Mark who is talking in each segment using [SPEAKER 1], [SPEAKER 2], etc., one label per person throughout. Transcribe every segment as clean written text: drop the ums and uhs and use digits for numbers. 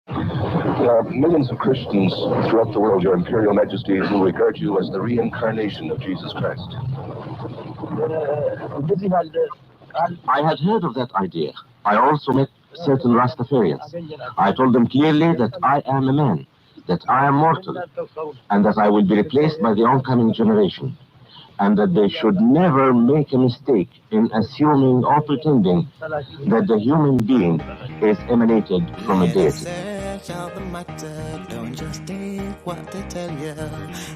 [SPEAKER 1] Millions of Christians throughout the world, Your Imperial Majesties, will regard you as the reincarnation of Jesus Christ.
[SPEAKER 2] I had heard of that idea. I also met certain Rastafarians. I told them clearly that I am a man, that I am mortal, and that I will be replaced by the oncoming generation, and that they should never make a mistake in assuming or pretending that the human being is emanated from a
[SPEAKER 3] Let us
[SPEAKER 2] deity.
[SPEAKER 3] search out the matter, don't just take what they tell you.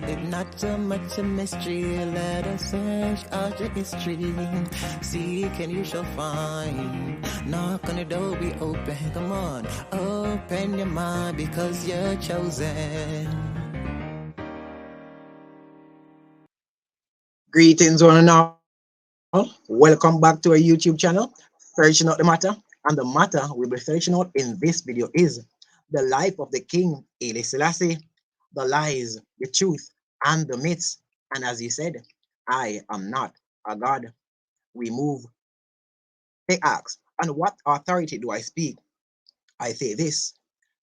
[SPEAKER 3] It's not so much a mystery, let us search out your history. Seek and you shall find. Knock on the door, be open, come on. Open your mind because you're chosen.
[SPEAKER 4] Greetings, one and all. Welcome back to our YouTube channel, Searching Out the Matter. And the matter we'll be searching out in this video is the life of the King Haile Selassie, the lies, the truth, and the myths. And as he said, I am not a god. We move. They ask, on what authority do I speak? I say this.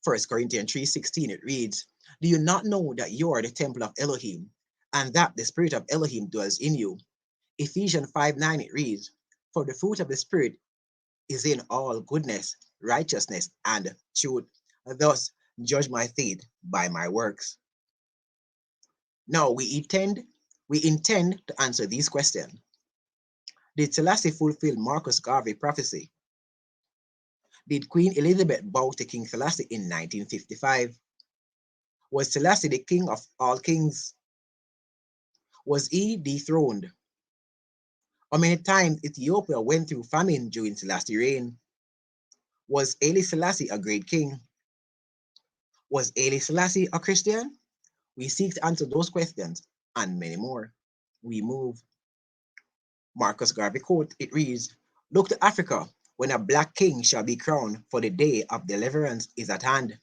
[SPEAKER 4] 1 Corinthians 3:16 it reads, do you not know that you are the temple of Elohim, and that the spirit of Elohim dwells in you? Ephesians 5:9 it reads, for the fruit of the Spirit is in all goodness, righteousness, and truth. Thus, judge my faith by my works. Now, we intend to answer these questions. Did Selassie fulfill Marcus Garvey prophecy? Did Queen Elizabeth bow to King Selassie in 1955? Was Selassie the king of all kings? Was he dethroned? How many times Ethiopia went through famine during Selassie's reign? Was Haile Selassie a great king? Was Haile Selassie a Christian? We seek to answer those questions and many more. We move. Marcus Garvey quote, it reads, look to Africa when a black king shall be crowned, for the day of deliverance is at hand.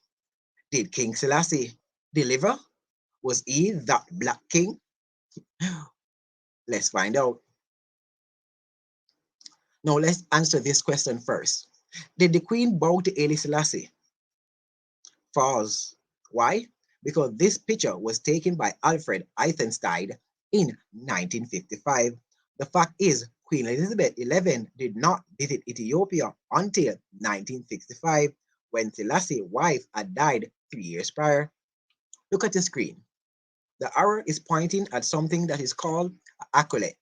[SPEAKER 4] Did King Selassie deliver? Was he that black king? Let's find out. Now let's answer this question first. Did the queen bow to Haile Selassie? False. Why? Because this picture was taken by Alfred Eisenstein in 1955. The fact is, Queen Elizabeth XI did not visit Ethiopia until 1965, when Selassie's wife had died 3 years prior. Look at the screen. The arrow is pointing at something that is called an accolade.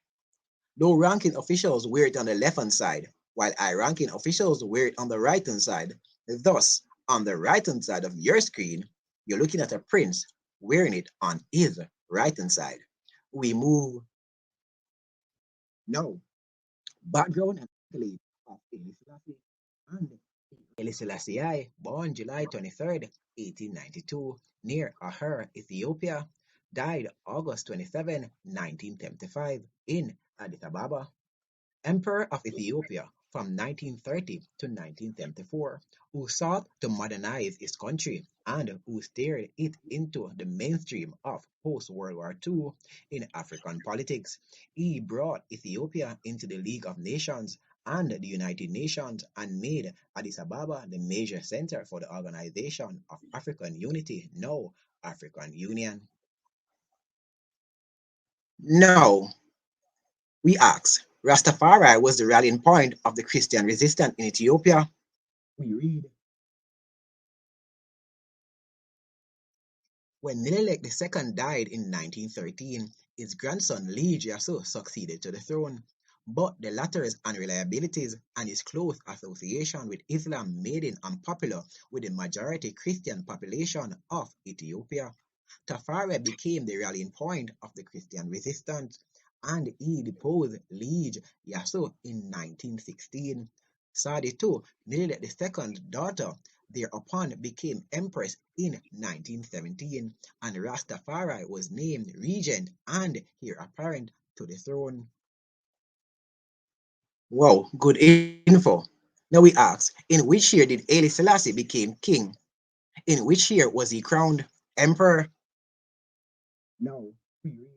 [SPEAKER 4] Low-ranking officials wear it on the left-hand side, while high-ranking officials wear it on the right-hand side. Thus, on the right-hand side of your screen, you're looking at a prince wearing it on his right-hand side. We move now. Background and accolade of Haile Selassie and Haile Selassie, born July 23rd, 1892, near Ahur, Ethiopia, died August 27, 1975, in Addis Ababa. Emperor of Ethiopia from 1930 to 1974, who sought to modernize his country and who steered it into the mainstream of post-World War II in African politics. He brought Ethiopia into the League of Nations and the United Nations and made Addis Ababa the major center for the Organization of African Unity, now African Union. Now, we ask, Rastafari was the rallying point of the Christian resistance in Ethiopia. We read, when Menelik II died in 1913, his grandson Lige Yasu succeeded to the throne, but the latter's unreliabilities and his close association with Islam made him unpopular with the majority Christian population of Ethiopia. Tafari became the rallying point of the Christian resistance, and he deposed Lige Yasu in 1916. Sadi II, Menelik II's daughter, thereupon became empress in 1917, and Rastafari was named regent and heir apparent to the throne. Wow, good info. Now we ask, in which year did Haile Selassie become king? In which year was he crowned emperor? Now we read.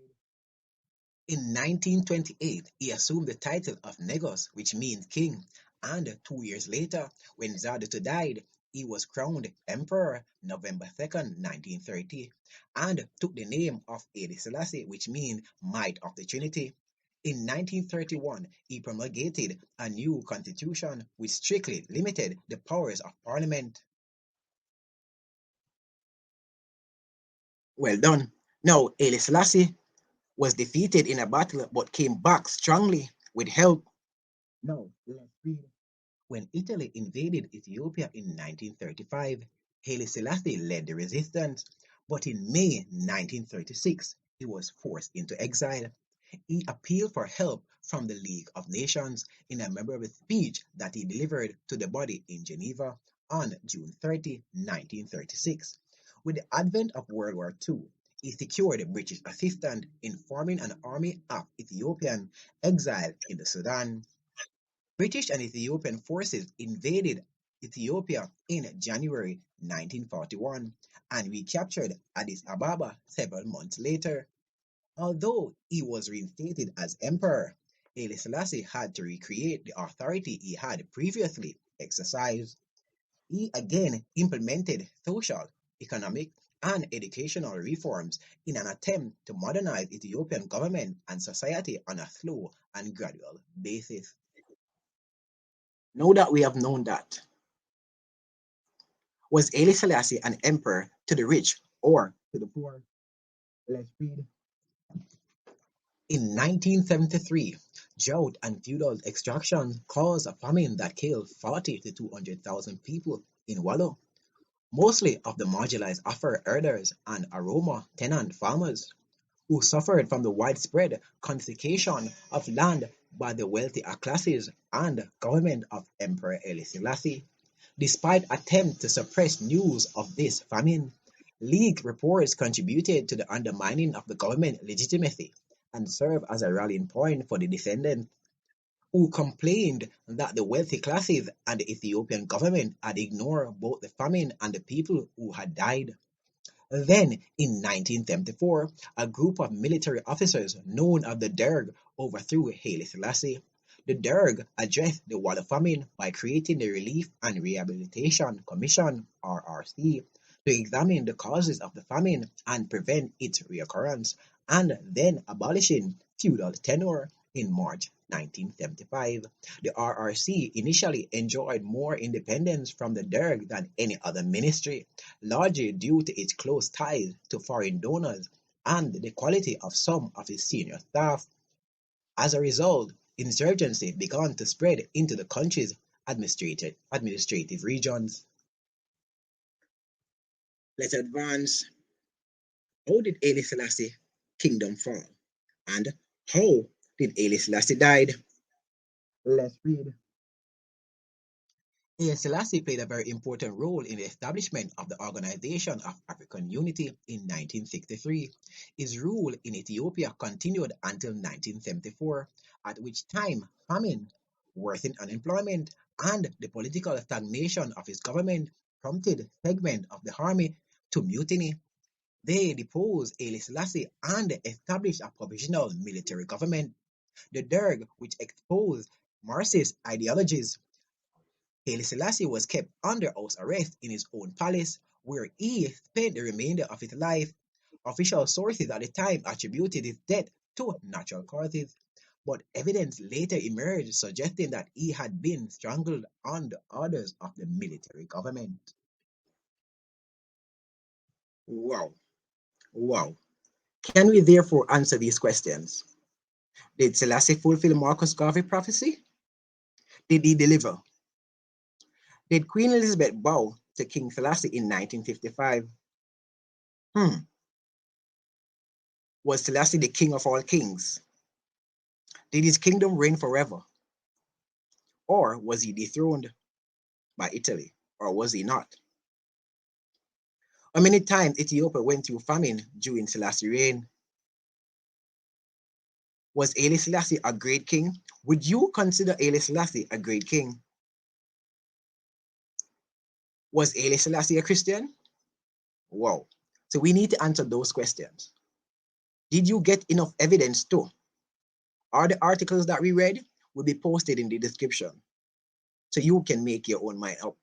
[SPEAKER 4] In 1928, he assumed the title of Negos, which means king, and 2 years later, when Zardato died, He was crowned Emperor November 2nd, 1930, and took the name of Haile Selassie, which means Might of the Trinity. In 1931, he promulgated a new constitution which strictly limited the powers of parliament. Well done. Now, Haile Selassie was defeated in a battle but came back strongly with help. Now, let's read. When Italy invaded Ethiopia in 1935, Haile Selassie led the resistance, but in May 1936, he was forced into exile. He appealed for help from the League of Nations in a memorable speech that he delivered to the body in Geneva on June 30, 1936. With the advent of World War II, he secured British assistance in forming an army of Ethiopian exiled in the Sudan. British and Ethiopian forces invaded Ethiopia in January 1941 and recaptured Addis Ababa several months later. Although he was reinstated as emperor, Haile Selassie had to recreate the authority he had previously exercised. He again implemented social, economic, and educational reforms in an attempt to modernize Ethiopian government and society on a slow and gradual basis. Now that we have known that, was Haile Selassie an emperor to the rich or to the poor? Let's read. In 1973, drought and feudal extraction caused a famine that killed 40 to 200,000 people in Wallo, mostly of the marginalized Afar herders and Aroma tenant farmers, who suffered from the widespread confiscation of land by the wealthy classes and government of Emperor Haile Selassie. Despite attempts to suppress news of this famine, leaked reports contributed to the undermining of the government legitimacy and served as a rallying point for the descendants who complained that the wealthy classes and the Ethiopian government had ignored both the famine and the people who had died. Then, in 1974, a group of military officers known as the Derg overthrew Haile Selassie. The Derg addressed the water famine by creating the Relief and Rehabilitation Commission (RRC) to examine the causes of the famine and prevent its reoccurrence, and then abolishing feudal tenure in March 1975. The RRC initially enjoyed more independence from the Derg than any other ministry, largely due to its close ties to foreign donors and the quality of some of its senior staff. As a result, insurgency began to spread into the country's administrative regions. Let's advance. How did Haile Selassie kingdom fall? And how did Haile Selassie died? Let's read. Haile Selassie played a very important role in the establishment of the Organization of African Unity in 1963. His rule in Ethiopia continued until 1974, at which time famine, worsened unemployment, and the political stagnation of his government prompted segments of the army to mutiny. They deposed Haile Selassie and established a provisional military government. The Derg, which exposed Marxist ideologies, Haile Selassie was kept under house arrest in his own palace, where he spent the remainder of his life. Official sources at the time attributed his death to natural causes, but evidence later emerged suggesting that he had been strangled under orders of the military government. Wow, wow. Can we therefore answer these questions? Did Selassie fulfill Marcus Garvey prophecy? Did he deliver? Did Queen Elizabeth bow to King Selassie in 1955? Was Selassie the king of all kings? Did his kingdom reign forever? Or was he dethroned by Italy? Or was he not? How many times Ethiopia went through famine during Selassie's reign? Was Haile Selassie a great king? Would you consider Haile Selassie a great king? Was Haile Selassie a Christian? Wow. So we need to answer those questions. Did you get enough evidence too? All the articles that we read will be posted in the description, so you can make your own mind up.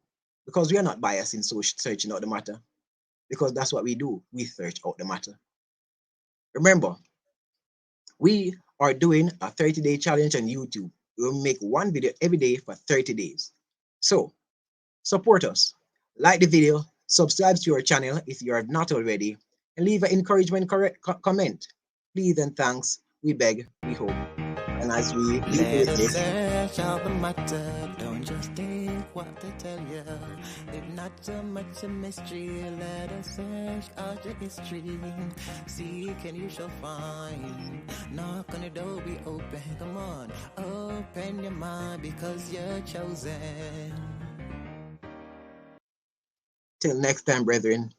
[SPEAKER 4] because we are not biased in searching out the matter, because that's what we do. We search out the matter. Remember, we are doing a 30-day challenge on YouTube. We will make one video every day for 30 days. So support us. Like the video, subscribe to our channel if you are not already, and leave an encouragement comment. Please and thanks. We beg, we hope. And as we leave you
[SPEAKER 3] Let
[SPEAKER 4] with
[SPEAKER 3] us
[SPEAKER 4] this,
[SPEAKER 3] search out the matter. Don't just take what they tell you. It's not so much a mystery. Let us search out your history. Seek and you shall find. Knock on the door, be open. Come on, open your mind because you're chosen.
[SPEAKER 4] till next time, brethren.